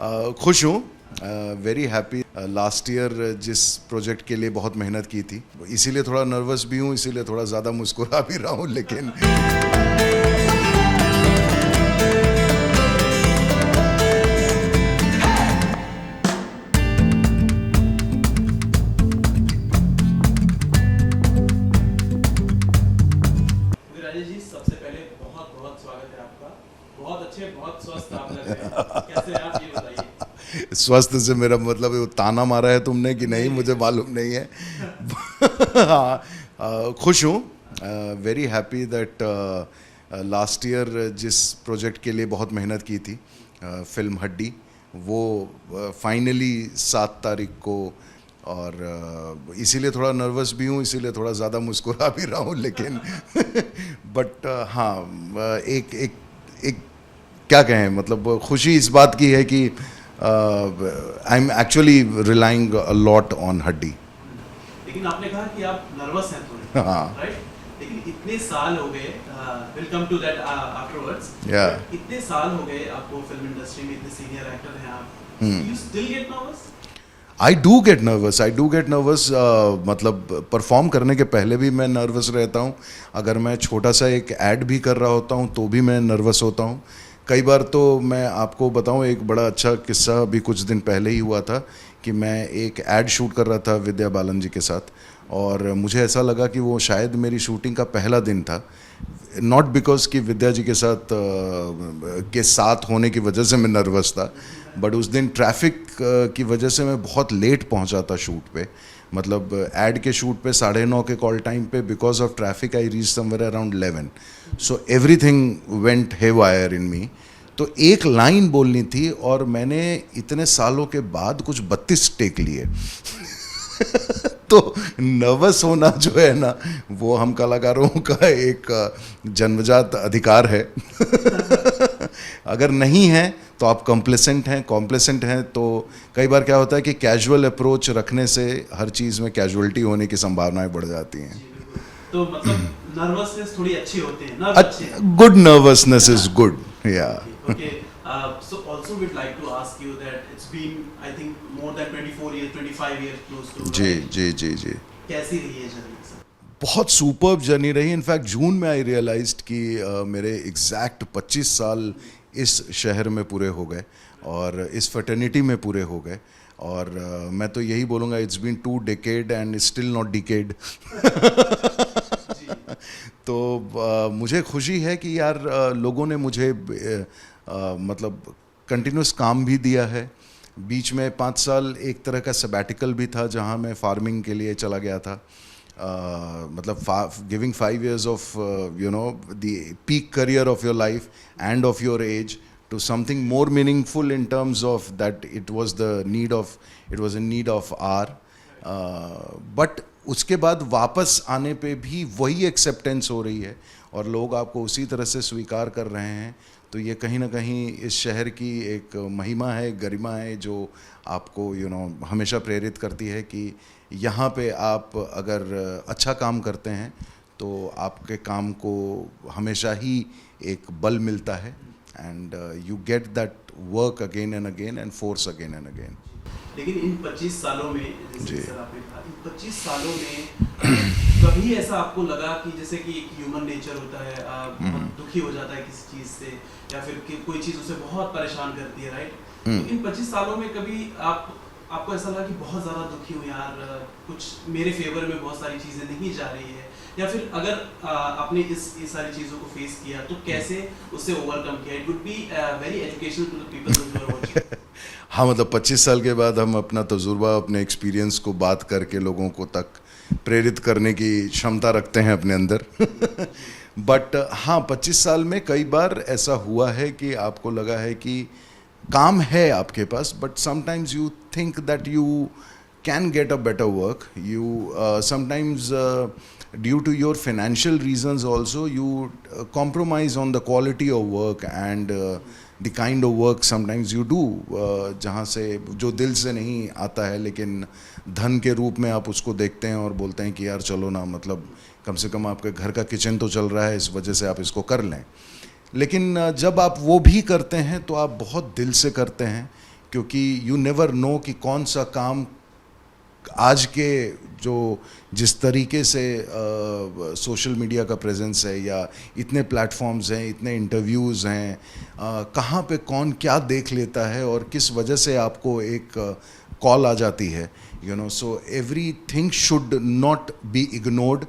खुश हूँ, very happy. Last year जिस प्रोजेक्ट के लिए बहुत मेहनत की थी, इसीलिए थोड़ा नर्वस भी हूँ, इसीलिए थोड़ा ज़्यादा मुस्कुरा भी रहा हूँ, लेकिन राजेश जी, सबसे पहले बहुत बहुत स्वागत है आपका। बहुत अच्छे, बहुत स्वस्थ आप लग रहे हैं। कैसे हैं आप, ये बताइए। स्वस्थ से मेरा मतलब है वो ताना मारा है तुमने कि नहीं, मुझे मालूम नहीं है। हाँ, खुश हूँ, very happy that last year जिस प्रोजेक्ट के लिए बहुत मेहनत की थी, फिल्म हड्डी, वो फाइनली 7 तारीख को, और इसीलिए थोड़ा नर्वस भी हूँ, इसीलिए थोड़ा ज़्यादा मुस्कुरा भी रहा हूँ, लेकिन बट हाँ, एक एक एक क्या कहें, मतलब खुशी इस बात की है कि I am actually relying a lot on हड्डी। लेकिन आपने कहा कि आप नर्वस हैं थोड़े, हाँ, राइट? लेकिन इतने साल हो गए, will come to that afterwards. इतने साल हो गए आपको फिल्म इंडस्ट्री में, इतने सीनियर एक्टर हैं आप, you still get nervous? I do get nervous. मतलब परफॉर्म करने के पहले भी मैं नर्वस रहता हूँ। अगर मैं छोटा सा एक ऐड भी कर रहा होता हूँ तो भी मैं नर्वस होता हूँ। कई बार तो मैं आपको बताऊँ, एक बड़ा अच्छा किस्सा अभी कुछ दिन पहले ही हुआ था कि मैं एक ऐड शूट कर रहा था विद्या बालन जी के साथ, और मुझे ऐसा लगा कि वो शायद मेरी शूटिंग का पहला दिन था। नॉट बिकॉज कि विद्या जी के साथ होने की वजह से मैं नर्वस था, बट उस दिन ट्रैफिक की वजह से मैं बहुत लेट पहुंचा था शूट पे। मतलब ऐड के शूट पे 9:30 के कॉल टाइम पे, because of traffic I reach somewhere around 11। So everything went haywire in me. तो एक लाइन बोलनी थी और मैंने इतने सालों के बाद कुछ 32 टेक लिए। तो नर्वस होना जो है ना, वो हम कलाकारों का एक जन्मजात अधिकार है। अगर नहीं है तो आप कॉम्प्लेसेंट हैं तो कई बार क्या होता है कि कैजुअल अप्रोच रखने से हर चीज़ में कैजुअलिटी होने की संभावनाएं बढ़ जाती हैं। तो मतलब नर्वसनेस थोड़ी अच्छी होती है, नर्व अच्छे हैं। गुड नर्वसनेस इज गुड, या। Okay. So also we'd like to ask you that it's been, I think, more than 24 years, 25 years close to. जी right? जी जी जी, कैसी रही है जर्नी सर? बहुत सुपर्ब जर्नी रही। इनफैक्ट जून में आई रियलाइज्ड कि मेरे एग्जैक्ट 25 साल इस शहर में पूरे हो गए और इस फर्टर्निटी में पूरे हो गए, और मैं तो यही बोलूँगा, it's been 2 decade and still not decade. तो मुझे खुशी है कि यार लोगों ने मुझे मतलब कंटिन्यूस काम भी दिया है। बीच में 5 साल एक तरह का सबैटिकल भी था जहाँ मैं फार्मिंग के लिए चला गया था। मतलब giving 5 years of the peak career of your life end of your age to something more meaningful in terms of that it was a need of our but उसके बाद वापस आने पे भी वही एक्सेप्टेंस हो रही है और लोग आपको उसी तरह से स्वीकार कर रहे हैं। तो ये कहीं ना कहीं इस शहर की एक महिमा है, गरिमा है, जो आपको हमेशा प्रेरित करती है कि यहाँ पे आप अगर अच्छा काम करते हैं तो आपके काम को हमेशा ही एक बल मिलता है, and you get that work again and again and force again and again. लेकिन इन 25 सालों में, जैसे जी। सर आपने कहा, इन 25 सालों में कभी ऐसा आपको लगा कि जैसे कि एक ह्यूमन नेचर होता है, बहुत दुखी हो जाता है किसी चीज़ से, या फिर कि कोई चीज़ उसे बहुत परेशान करती है, राइट? तो इन 25 सालों में कभी आपको ऐसा लगा कि बहुत ज़्यादा दुखी हूँ यार, कुछ मेरे फेवर में बहुत सारी चीज़ें नहीं जा रही है, या फिर अगर आपने इस सारी चीज़ों को फेस किया तो कैसे उससे ओवरकम किया? It would be very educational to the people who are watching. हाँ, मतलब 25 साल के बाद हम अपना तजुर्बा, अपने एक्सपीरियंस को बात करके लोगों को तक प्रेरित करने की क्षमता रखते हैं अपने अंदर। बट हाँ, 25 साल में कई बार ऐसा हुआ है कि आपको लगा है कि काम है आपके पास, but sometimes you think that you can get a better work. You sometimes due to your financial reasons also you compromise on the quality of work and the kind of work sometimes you do, जहाँ से जो दिल से नहीं आता है लेकिन धन के रूप में आप उसको देखते हैं और बोलते हैं कि यार चलो ना, मतलब कम से कम आपके घर का किचन तो चल रहा है, इस वजह से आप इसको कर लें। लेकिन जब आप वो भी करते हैं तो आप बहुत दिल से करते हैं, क्योंकि यू नेवर नो कि कौन सा काम आज के जो जिस तरीके से सोशल मीडिया का प्रेजेंस है या इतने प्लेटफॉर्म्स हैं, इतने इंटरव्यूज़ हैं, कहाँ पे कौन क्या देख लेता है और किस वजह से आपको एक कॉल आ जाती है, you know. So every thing should not be ignored,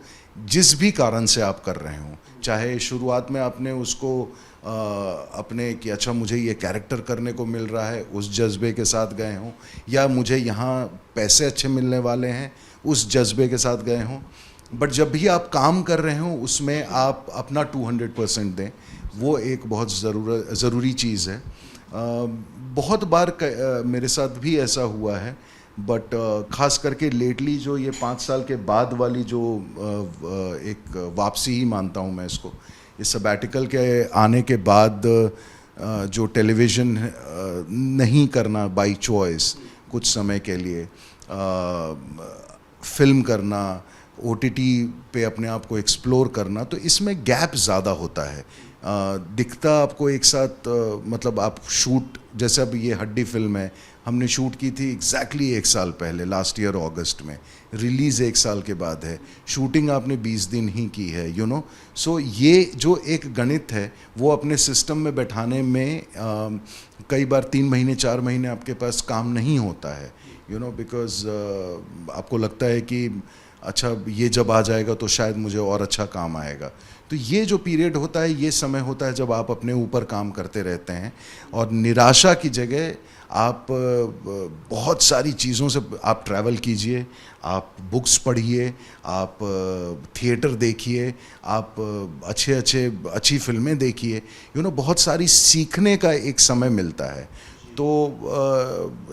जिस भी कारण से आप कर रहे हो. चाहे शुरुआत में आपने उसको अपने कि अच्छा मुझे ये कैरेक्टर करने को मिल रहा है उस जज्बे के साथ गए हों, या मुझे यहाँ पैसे अच्छे मिलने वाले हैं उस जज्बे के साथ गए हों, बट जब भी आप काम कर रहे हो उसमें आप अपना 200% दें. वो एक बहुत ज़रूरी चीज़ है. बहुत बार मेरे साथ भी ऐसा हुआ है, बट ख़ास करके लेटली जो ये 5 साल के बाद वाली जो एक वापसी ही मानता हूँ मैं इसको, ये सबैटिकल के आने के बाद जो टेलीविज़न नहीं करना बाय चॉइस कुछ समय के लिए, फिल्म करना, ओटीटी पे अपने आप को एक्सप्लोर करना, तो इसमें गैप ज़्यादा होता है. दिखता आपको एक साथ मतलब आप शूट, जैसे अब ये हड्डी फिल्म है, हमने शूट की थी एग्जैक्टली 1 साल पहले, लास्ट ईयर अगस्त में. रिलीज़ 1 साल के बाद है, शूटिंग आपने 20 दिन ही की है, यू नो. सो ये जो एक गणित है वो अपने सिस्टम में बैठाने में कई बार 3 महीने 4 महीने आपके पास काम नहीं होता है, यू नो, बिकॉज आपको लगता है कि अच्छा ये जब आ जाएगा तो शायद मुझे और अच्छा काम आएगा. तो ये जो पीरियड होता है, ये समय होता है जब आप अपने ऊपर काम करते रहते हैं, और निराशा की जगह आप बहुत सारी चीज़ों से आप ट्रैवल कीजिए, आप बुक्स पढ़िए, आप थिएटर देखिए, आप अच्छी फिल्में देखिए, यू नो. बहुत सारी सीखने का एक समय मिलता है. तो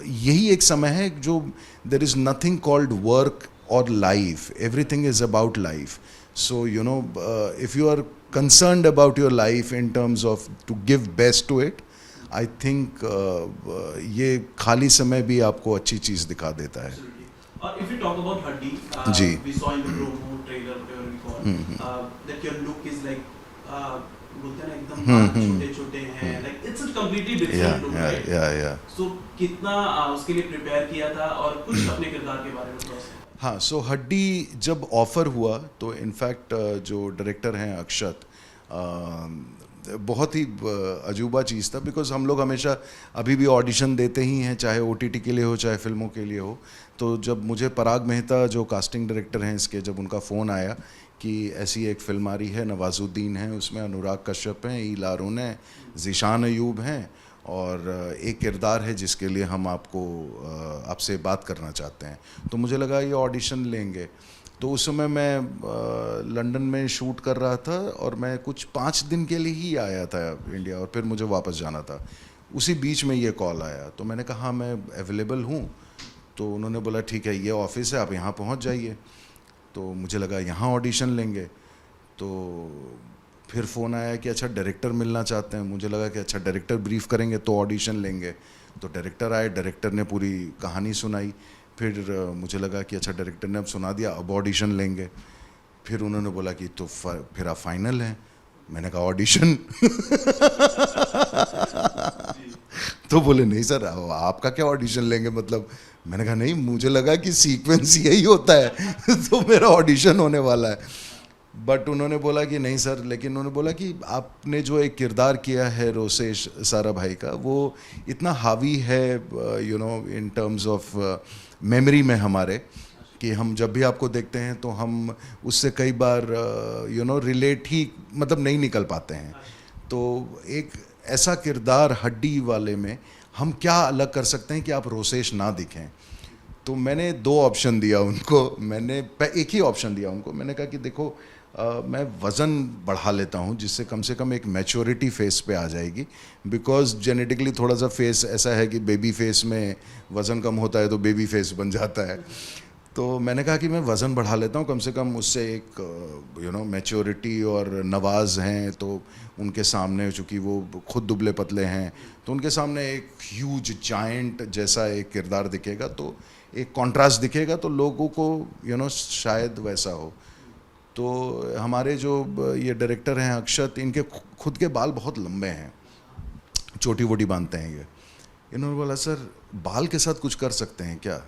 यही एक समय है जो there is nothing called work और life, everything is about life. So, you know, if you are concerned about your life in terms of to give best to it, I think ये खाली समय भी आपको अच्छी चीज़ दिखा देता है. और if you talk about Huddy, ji. we saw in the promo trailer, whatever we call, that your look is like बोलते हैं ना एकदम छोटे-छोटे हैं, like it's a completely different look, right? Yeah. So कितना उसके लिए प्रिपेयर किया था, और कुछ अपने किरदार के बारे में थोड़ा सा. हाँ, सो हड्डी जब ऑफ़र हुआ तो इनफैक्ट जो डायरेक्टर हैं अक्षत, बहुत ही अजूबा चीज़ था, बिकॉज़ हम लोग हमेशा अभी भी ऑडिशन देते ही हैं, चाहे ओटीटी के लिए हो चाहे फिल्मों के लिए हो. तो जब मुझे पराग मेहता जो कास्टिंग डायरेक्टर हैं इसके, जब उनका फ़ोन आया कि ऐसी एक फ़िल्म आ रही है, नवाजुद्दीन है उसमें, अनुराग कश्यप हैं, ईल आरून हैं, ज़ीशान अयूब हैं, और एक किरदार है जिसके लिए हम आपसे बात करना चाहते हैं. तो मुझे लगा ये ऑडिशन लेंगे. तो उस समय मैं लंदन में शूट कर रहा था, और मैं कुछ 5 दिन के लिए ही आया था इंडिया, और फिर मुझे वापस जाना था. उसी बीच में ये कॉल आया, तो मैंने कहा हाँ मैं अवेलेबल हूँ. तो उन्होंने बोला ठीक है, ये ऑफिस है, आप यहाँ पहुँच जाइए. तो मुझे लगा यहाँ ऑडिशन लेंगे. तो फिर फ़ोन आया कि अच्छा डायरेक्टर मिलना चाहते हैं. मुझे लगा कि अच्छा डायरेक्टर ब्रीफ करेंगे तो ऑडिशन लेंगे. तो डायरेक्टर आए, डायरेक्टर ने पूरी कहानी सुनाई. फिर मुझे लगा कि अच्छा डायरेक्टर ने अब सुना दिया, अब ऑडिशन लेंगे. फिर उन्होंने बोला कि तो फिर आप फाइनल हैं. मैंने कहा ऑडिशन तो बोले नहीं सर, आपका क्या ऑडिशन लेंगे मतलब. मैंने कहा नहीं, मुझे लगा कि सीक्वेंस यही होता है तो मेरा ऑडिशन होने वाला है. बट उन्होंने बोला कि नहीं सर, लेकिन उन्होंने बोला कि आपने जो एक किरदार किया है रोसेश सारा भाई का, वो इतना हावी है you know in terms of memory में हमारे, कि हम जब भी आपको देखते हैं तो हम उससे कई बार यू नो रिलेट ही मतलब नहीं निकल पाते हैं. तो एक ऐसा किरदार हड्डी वाले में हम क्या अलग कर सकते हैं कि आप रोसेश ना दिखें. तो मैंने 2 ऑप्शन दिया उनको. मैंने एक ही ऑप्शन दिया उनको. मैंने कहा कि देखो मैं वज़न बढ़ा लेता हूँ, जिससे कम से कम एक मैच्योरिटी फेस पे आ जाएगी, बिकॉज जेनेटिकली थोड़ा सा फेस ऐसा है कि बेबी फेस में वज़न कम होता है तो बेबी फेस बन जाता है. तो मैंने कहा कि मैं वज़न बढ़ा लेता हूँ, कम से कम उससे एक यू नो मैच्योरिटी, और नवाज़ हैं तो उनके सामने, चूँकि वो खुद दुबले पतले हैं, तो उनके सामने एक ह्यूज जायंट जैसा एक किरदार दिखेगा, तो एक कॉन्ट्रास्ट दिखेगा, तो लोगों को यू नो शायद वैसा हो. तो हमारे जो ये डायरेक्टर हैं अक्षत, इनके खुद के बाल बहुत लंबे हैं, छोटी वोटी बांधते हैं ये. इन्होंने बोला सर बाल के साथ कुछ कर सकते हैं क्या?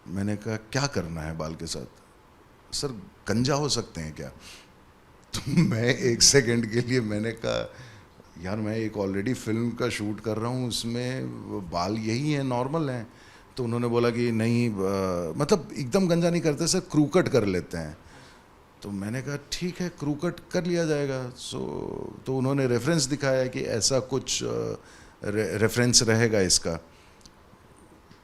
मैंने कहा क्या करना है बाल के साथ? सर गंजा हो सकते हैं क्या? तो मैं एक सेकंड के लिए मैंने कहा यार मैं एक ऑलरेडी फिल्म का शूट कर रहा हूँ, उसमें बाल यही हैं, नॉर्मल हैं। तो उन्होंने बोला कि नहीं मतलब एकदम गंजा नहीं करते सर, क्रू कट कर लेते हैं। तो मैंने कहा ठीक है क्रू कट कर लिया जाएगा। तो उन्होंने रेफरेंस दिखाया कि ऐसा कुछ रेफरेंस रहेगा इसका।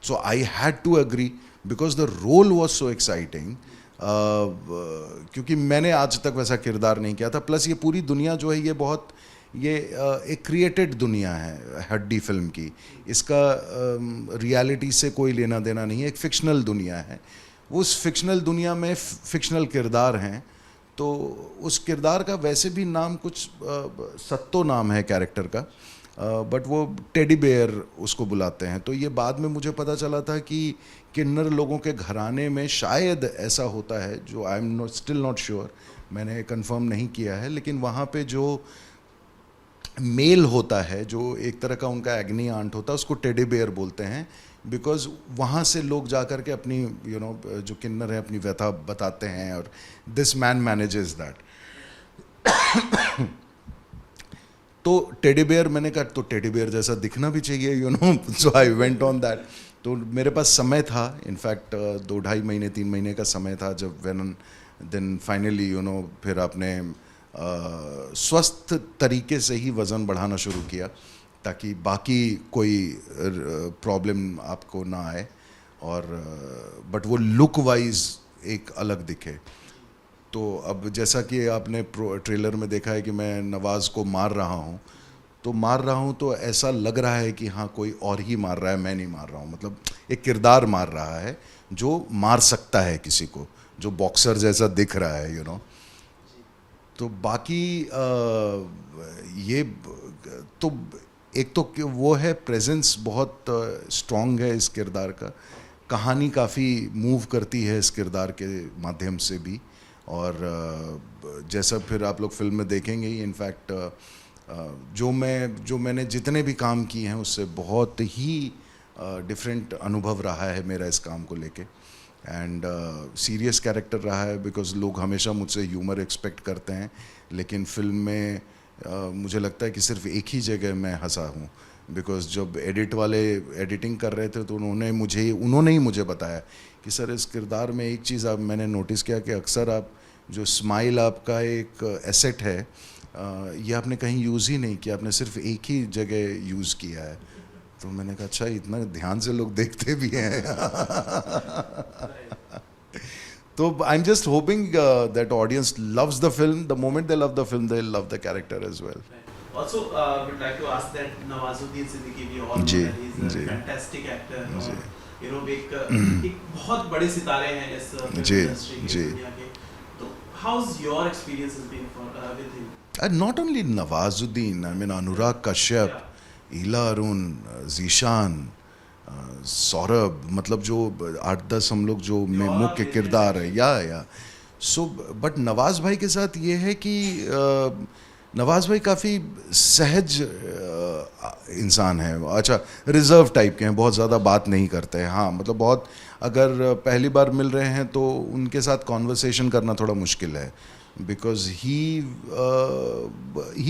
So I had to agree because the role was so exciting, क्योंकि मैंने आज तक वैसा किरदार नहीं किया था। प्लस ये पूरी दुनिया जो है ये बहुत एक क्रिएटेड दुनिया है हड्डी फिल्म की, इसका रियलिटी से कोई लेना देना नहीं है, एक फिक्शनल दुनिया है। उस फिक्शनल दुनिया में फिक्शनल किरदार हैं, तो उस किरदार का वैसे भी नाम कुछ सत्तो नाम है कैरेक्टर का, बट वो टेडी बेयर उसको बुलाते हैं। तो ये बाद में मुझे पता चला था कि किन्नर लोगों के घराने में शायद ऐसा होता है, जो I am still not sure, मैंने कंफर्म नहीं किया है, लेकिन वहाँ पे जो मेल होता है, जो एक तरह का उनका एग्नी आंट होता है, उसको टेडी बेयर बोलते हैं। बिकॉज वहाँ से लोग जा कर के अपनी जो किन्नर है अपनी व्यथा बताते हैं, और दिस मैन मैनेजेस दैट। तो टेडी बेयर, मैंने कहा तो टेडी बेयर जैसा दिखना भी चाहिए, सो आई वेंट ऑन दैट। तो मेरे पास समय था, इनफैक्ट 2-2.5 महीने 3 महीने का समय था, जब देन फाइनली फिर आपने स्वस्थ तरीके से ही वज़न बढ़ाना शुरू किया, ताकि बाकी कोई प्रॉब्लम आपको ना आए, और बट वो लुक वाइज एक अलग दिखे। तो अब जैसा कि आपने ट्रेलर में देखा है कि मैं नवाज़ को मार रहा हूँ, तो ऐसा लग रहा है कि हाँ कोई और ही मार रहा है, मैं नहीं मार रहा हूँ। मतलब एक किरदार मार रहा है जो मार सकता है किसी को, जो बॉक्सर जैसा दिख रहा है, तो बाकी ये तो एक तो वो है, प्रेजेंस बहुत स्ट्रॉन्ग है इस किरदार का, कहानी काफ़ी मूव करती है इस किरदार के माध्यम से भी, और जैसा फिर आप लोग फिल्म में देखेंगे ही, इनफैक्ट जो मैंने जितने भी काम किए हैं उससे बहुत ही डिफरेंट अनुभव रहा है मेरा इस काम को लेके। एंड सीरियस कैरेक्टर रहा है, बिकॉज लोग हमेशा मुझसे ह्यूमर एक्सपेक्ट करते हैं, लेकिन फिल्म में मुझे लगता है कि सिर्फ एक ही जगह मैं हंसा हूँ, बिकॉज जब एडिटिंग कर रहे थे तो उन्होंने ही मुझे बताया कि सर इस किरदार में एक चीज़ मैंने नोटिस किया कि अक्सर आप जो स्माइल आपका एक एसेट है, ये आपने कहीं यूज़ ही नहीं किया, आपने सिर्फ एक ही जगह यूज़ किया है। तो मैंने कहा अच्छा, इतना ध्यान से लोग देखते भी हैं। तो I am just hoping that audience loves the film, the moment they love the film they love the character as well. Also, would like to ask that Nawazuddin Siddiqui, we all know जी, that he's a जी, fantastic actor, जी, और एक बहुत बड़े सितारे हैं इस फिल्म जी, इंडस्ट्री के, जी। दुनिया के। तो how's your experience has been with him? And not only Nawazuddin, I mean Anurag Kashyap, ईला अरुण, जीशान, सौरभ, मतलब जो 8-10 हम लोग जो में मुख्य किरदार है, या सो बट नवाज़ भाई के साथ ये है कि नवाज़ भाई काफ़ी सहज इंसान है। अच्छा, रिज़र्व टाइप के हैं, बहुत ज़्यादा बात नहीं करते हैं। हाँ मतलब बहुत, अगर पहली बार मिल रहे हैं तो उनके साथ कॉन्वर्सेशन करना थोड़ा मुश्किल है, because he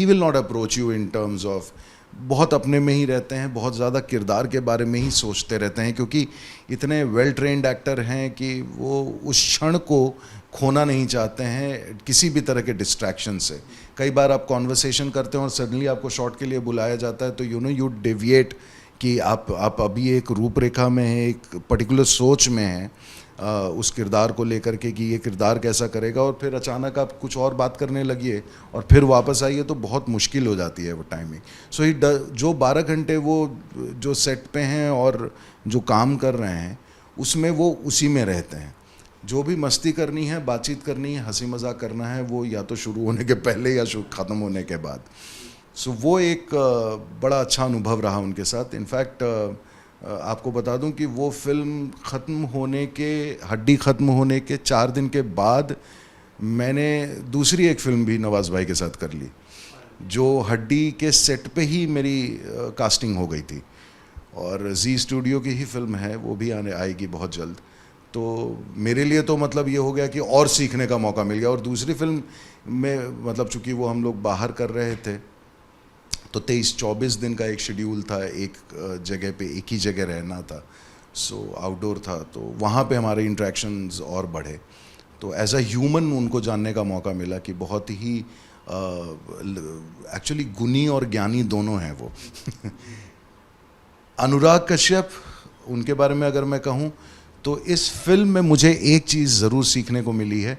will not approach you in terms of, बहुत अपने में ही रहते हैं, बहुत ज़्यादा किरदार के बारे में ही सोचते रहते हैं, क्योंकि इतने वेल ट्रेंड एक्टर हैं कि वो उस क्षण को खोना नहीं चाहते हैं किसी भी तरह के डिस्ट्रैक्शन से। कई बार आप कॉन्वर्सेशन करते हैं और सडनली आपको शॉट के लिए बुलाया जाता है, तो यू डेविएट कि आप अभी एक रूपरेखा में हैं, एक पर्टिकुलर सोच में हैं उस किरदार को लेकर के कि ये किरदार कैसा करेगा, और फिर अचानक आप कुछ और बात करने लगिए और फिर वापस आइए, तो बहुत मुश्किल हो जाती है वो टाइमिंग। सो जो 12 घंटे वो जो सेट पे हैं और जो काम कर रहे हैं उसमें वो उसी में रहते हैं। जो भी मस्ती करनी है, बातचीत करनी है, हंसी मजाक करना है, वो या तो शुरू होने के पहले या ख़त्म होने के बाद। सो वो एक बड़ा अच्छा अनुभव रहा उनके साथ। इनफैक्ट आपको बता दूं कि वो फिल्म हड्डी ख़त्म होने के 4 दिन के बाद मैंने दूसरी एक फिल्म भी नवाज़ भाई के साथ कर ली, जो हड्डी के सेट पे ही मेरी कास्टिंग हो गई थी। और जी स्टूडियो की ही फिल्म है, वो भी आने आएगी बहुत जल्द। तो मेरे लिए तो मतलब ये हो गया कि और सीखने का मौका मिल गया। और दूसरी फिल्म में मतलब चूँकि वो हम लोग बाहर कर रहे थे तो 23-24 दिन का एक शेड्यूल था, एक जगह पे एक ही जगह रहना था, सो आउटडोर था, तो वहाँ पे हमारे इंट्रैक्शंस और बढ़े। तो एज अ ह्यूमन उनको जानने का मौका मिला कि बहुत ही एक्चुअली गुणी और ज्ञानी दोनों हैं वो। अनुराग कश्यप, उनके बारे में अगर मैं कहूँ तो इस फिल्म में मुझे एक चीज़ ज़रूर सीखने को मिली है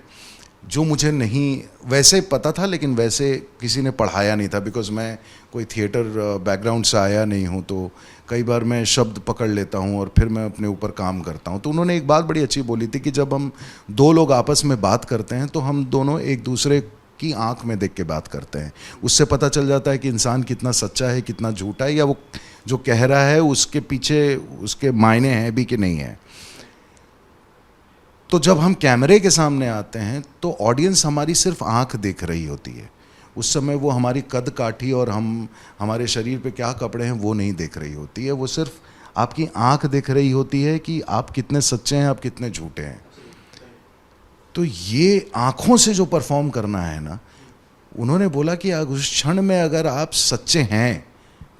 जो मुझे नहीं वैसे पता था, लेकिन वैसे किसी ने पढ़ाया नहीं था, बिकॉज़ मैं कोई थिएटर बैकग्राउंड से आया नहीं हूँ। तो कई बार मैं शब्द पकड़ लेता हूँ और फिर मैं अपने ऊपर काम करता हूँ। तो उन्होंने एक बात बड़ी अच्छी बोली थी कि जब हम दो लोग आपस में बात करते हैं तो हम दोनों एक दूसरे की आंख में देख के बात करते हैं। उससे पता चल जाता है कि इंसान कितना सच्चा है, कितना झूठा है, या वो जो कह रहा है उसके पीछे उसके मायने हैं भी कि नहीं है। तो जब हम कैमरे के सामने आते हैं तो ऑडियंस हमारी सिर्फ आंख देख रही होती है। उस समय वो हमारी कद काठी और हमारे शरीर पे क्या कपड़े हैं वो नहीं देख रही होती है। वो सिर्फ आपकी आंख देख रही होती है कि आप कितने सच्चे हैं, आप कितने झूठे हैं। तो ये आंखों से जो परफॉर्म करना है ना, उन्होंने बोला कि उस क्षण में अगर आप सच्चे हैं,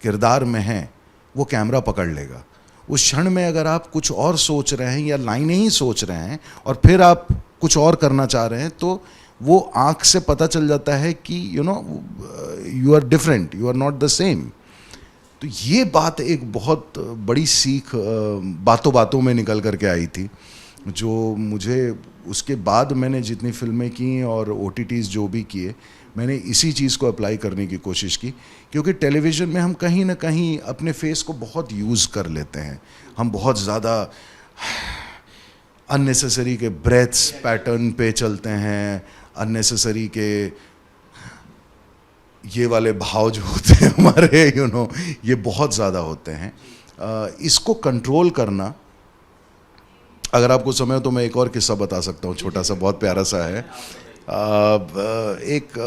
किरदार में हैं, वो कैमरा पकड़ लेगा। उस क्षण में अगर आप कुछ और सोच रहे हैं या लाइनें ही सोच रहे हैं और फिर आप कुछ और करना चाह रहे हैं, तो वो आँख से पता चल जाता है कि you are different, you are not the same. तो ये बात एक बहुत बड़ी सीख बातों बातों में निकल करके आई थी, जो मुझे उसके बाद मैंने जितनी फिल्में की और OTTs जो भी किए, मैंने इसी चीज़ को अप्लाई करने की कोशिश की। क्योंकि टेलीविज़न में हम कहीं ना कहीं अपने फेस को बहुत यूज़ कर लेते हैं। हम बहुत ज़्यादा अननेसेसरी के ब्रेथ्स पैटर्न पे चलते हैं, अननेसेसरी के ये वाले भाव जो होते हैं हमारे ये बहुत ज़्यादा होते हैं। इसको कंट्रोल करना, अगर आपको समय हो तो मैं एक और किस्सा बता सकता हूँ, छोटा सा, बहुत प्यारा सा है। एक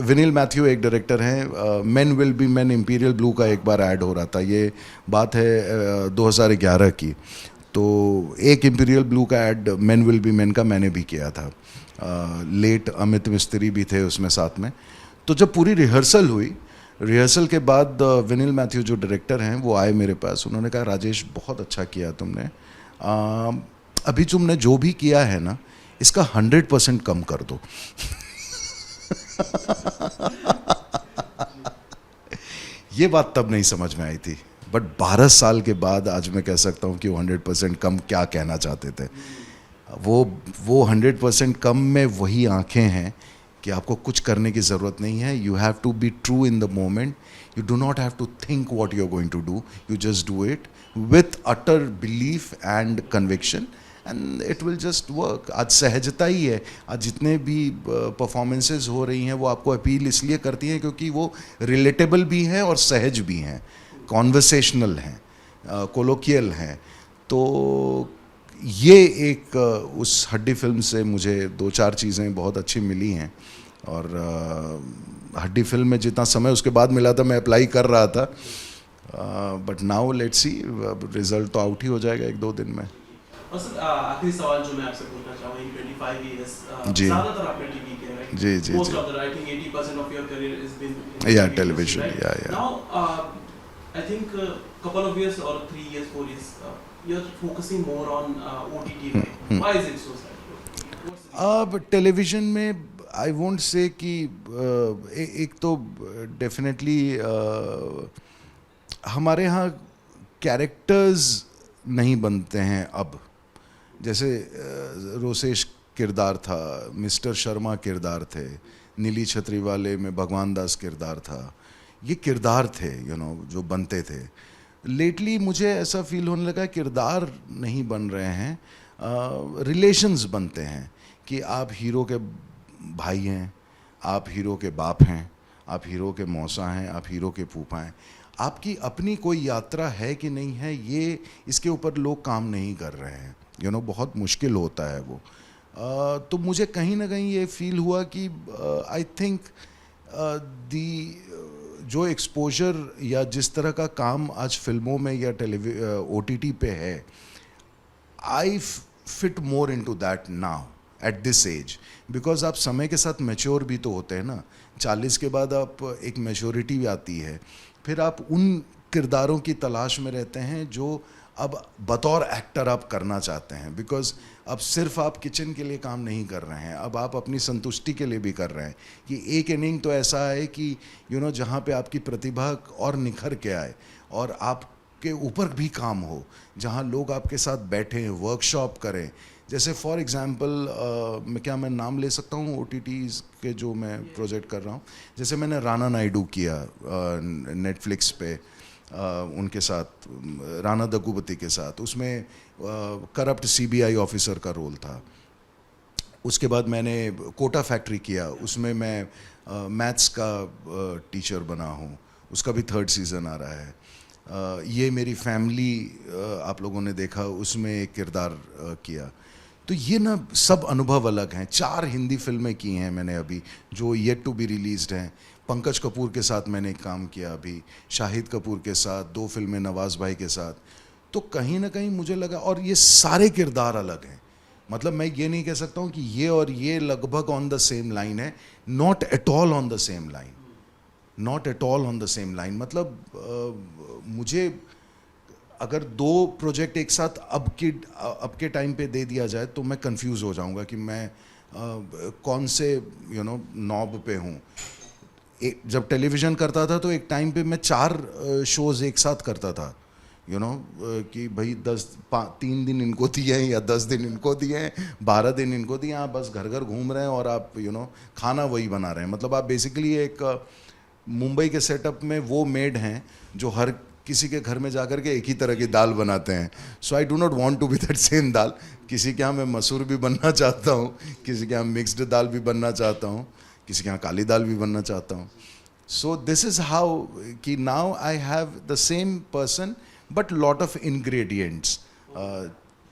विनील मैथ्यू एक डायरेक्टर हैं, men will be main imperial blue का एक बार ऐड हो रहा था। ये बात है 2011 की। तो एक इंपीरियल ब्लू का add men will be main का मैंने भी किया था। लेट अमित मिस्त्री भी थे उसमें साथ में। तो जब पूरी रिहर्सल हुई, रिहर्सल के बाद विनील मैथ्यू जो डायरेक्टर हैं वो आए मेरे पास। उन्होंने कहा, राजेश बहुत अच्छा किया तुमने, अभी तुमने जो भी किया है ना, इसका 100% कम कर दो। ये बात तब नहीं समझ में आई थी, बट 12 साल के बाद आज मैं कह सकता हूँ कि वो 100% कम क्या कहना चाहते थे। वो 100% कम में वही आंखें हैं कि आपको कुछ करने की ज़रूरत नहीं है। You have to be true in the moment. You do not have to think what you are going to do, you just do it with utter belief and conviction and it will just work. आज सहजता ही है। आज जितने भी performances हो रही हैं वो आपको अपील इसलिए करती हैं क्योंकि वो रिलेटेबल भी हैं और सहज भी हैं, कॉन्वर्सेशनल हैं, कोलोकियल हैं। तो ये एक उस हड्डी फिल्म से मुझे 2-4 चीज़ें बहुत अच्छी मिली हैं। और हड्डी फिल्म में जितना समय उसके बाद मिला था मैं अप्लाई कर रहा था, but now let's see, result तो आउट ही हो जाएगा 1-2 दिन में। और सर आखिरी सवाल जो मैं आपसे पूछना चाहूँगा, इन 25 इयर्स जी। ज़्यादातर आपने टीवी किया, राइट? जी जी मोस्ट जी। Of the, I think 80% of your career is been या टेलीविजन, या now I think couple of years or 3 years, 4 years, you're focusing more on OTT, right? Why is it so sad? अब television में I won't say कि एक तो definitely हमारे यहाँ characters नहीं बनते हैं अब। जैसे रोसेश किरदार था, मिस्टर शर्मा किरदार थे, नीली छतरी वाले में भगवान दास किरदार था। ये किरदार थे जो बनते थे। लेटली मुझे ऐसा फील होने लगा किरदार नहीं बन रहे हैं, रिलेशंस बनते हैं कि आप हीरो के भाई हैं, आप हीरो के बाप हैं, आप हीरो के मौसा हैं, आप हीरो के फूफा हैं। आपकी अपनी कोई यात्रा है कि नहीं है, ये इसके ऊपर लोग काम नहीं कर रहे हैं। बहुत मुश्किल होता है वो। तो मुझे कहीं ना कहीं ये फील हुआ कि आई थिंक दी जो एक्सपोजर या जिस तरह का काम आज फिल्मों में या OTT पे है, I fit more into that now at this age, because आप समय के साथ मैच्योर भी तो होते हैं ना। 40 के बाद आप एक मैच्योरिटी भी आती है, फिर आप उन किरदारों की तलाश में रहते हैं जो अब बतौर एक्टर आप करना चाहते हैं, बिकॉज अब सिर्फ आप किचन के लिए काम नहीं कर रहे हैं, अब आप अपनी संतुष्टि के लिए भी कर रहे हैं कि एक इनिंग तो ऐसा है कि जहाँ पे आपकी प्रतिभा और निखर के आए और आपके ऊपर भी काम हो, जहाँ लोग आपके साथ बैठें, वर्कशॉप करें। जैसे फॉर एग्जांपल मैं नाम ले सकता हूँ OTTs के जो मैं प्रोजेक्ट कर रहा हूँ। जैसे मैंने राणा नायडू किया नेटफ्लिक्स पे, उनके साथ, राणा दग्गुबती के साथ, उसमें करप्ट CBI ऑफिसर का रोल था। उसके बाद मैंने कोटा फैक्ट्री किया, उसमें मैं मैथ्स का टीचर बना हूँ, उसका भी 3rd सीज़न आ रहा है। ये मेरी फैमिली आप लोगों ने देखा, उसमें एक किरदार किया। तो ये ना सब अनुभव अलग हैं। 4 हिंदी फिल्में की हैं मैंने अभी जो येट टू बी रिलीज्ड हैं। पंकज कपूर के साथ मैंने एक काम किया अभी, शाहिद कपूर के साथ 2 फिल्में नवाज़ भाई के साथ। तो कहीं ना कहीं मुझे लगा, और ये सारे किरदार अलग हैं, मतलब मैं ये नहीं कह सकता हूँ कि ये और ये लगभग ऑन द सेम लाइन है, not at all on the same line, not at all on the same line. मतलब मुझे अगर 2 प्रोजेक्ट एक साथ अब के टाइम पे दे दिया जाए तो मैं कंफ्यूज हो जाऊंगा कि मैं कौन से नॉब पे हूँ। जब टेलीविज़न करता था तो एक टाइम पे मैं 4 शोज़ एक साथ करता था, कि भाई 3 दिन इनको दिए हैं या 10 दिन इनको दिए हैं, 12 दिन इनको दिए, आप बस घर घर घूम रहे हैं और आप खाना वही बना रहे हैं। मतलब आप बेसिकली एक मुंबई के सेटअप में वो मेड हैं जो हर किसी के घर में जाकर के एक ही तरह की दाल बनाते हैं। So I do not want to be that same dal. किसी के यहाँ मैं मसूर भी बनना चाहता हूँ, किसी के यहाँ मिक्स्ड दाल भी बनना चाहता हूँ, किसी के यहाँ काली दाल भी बनना चाहता हूँ। सो दिस इज़ हाउ कि now I have the same person but lot of ingredients.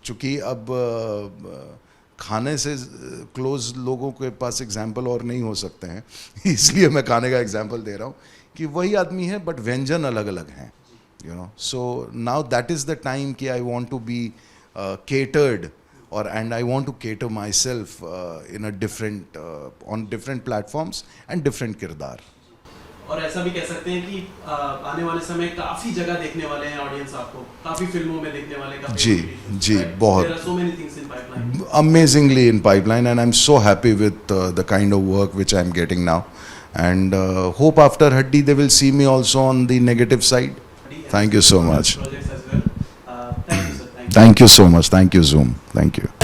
चूँकि अब खाने से क्लोज लोगों के पास एग्जाम्पल और नहीं हो सकते हैं इसलिए मैं खाने का एग्जाम्पल दे रहा हूँ कि वही आदमी है बट व्यंजन अलग अलग हैं। So now that is the time कि I want to be catered, and I want to cater myself in a different on different platforms and different किरदार। और ऐसा भी कह सकते हैं कि आने वाले समय काफी जगह देखने वाले हैं ऑडियंस आपको, काफी फिल्मों में देखने वाले, काफी जी बहुत। There are so many things in pipeline. Amazingly in pipeline, and I'm so happy with the kind of work which I'm getting now, and hope after Haddi they will see me also on the negative side. Thank you so much. Projects as well. Thank you, sir. Thank you so much. Thank you, Zoom. Thank you.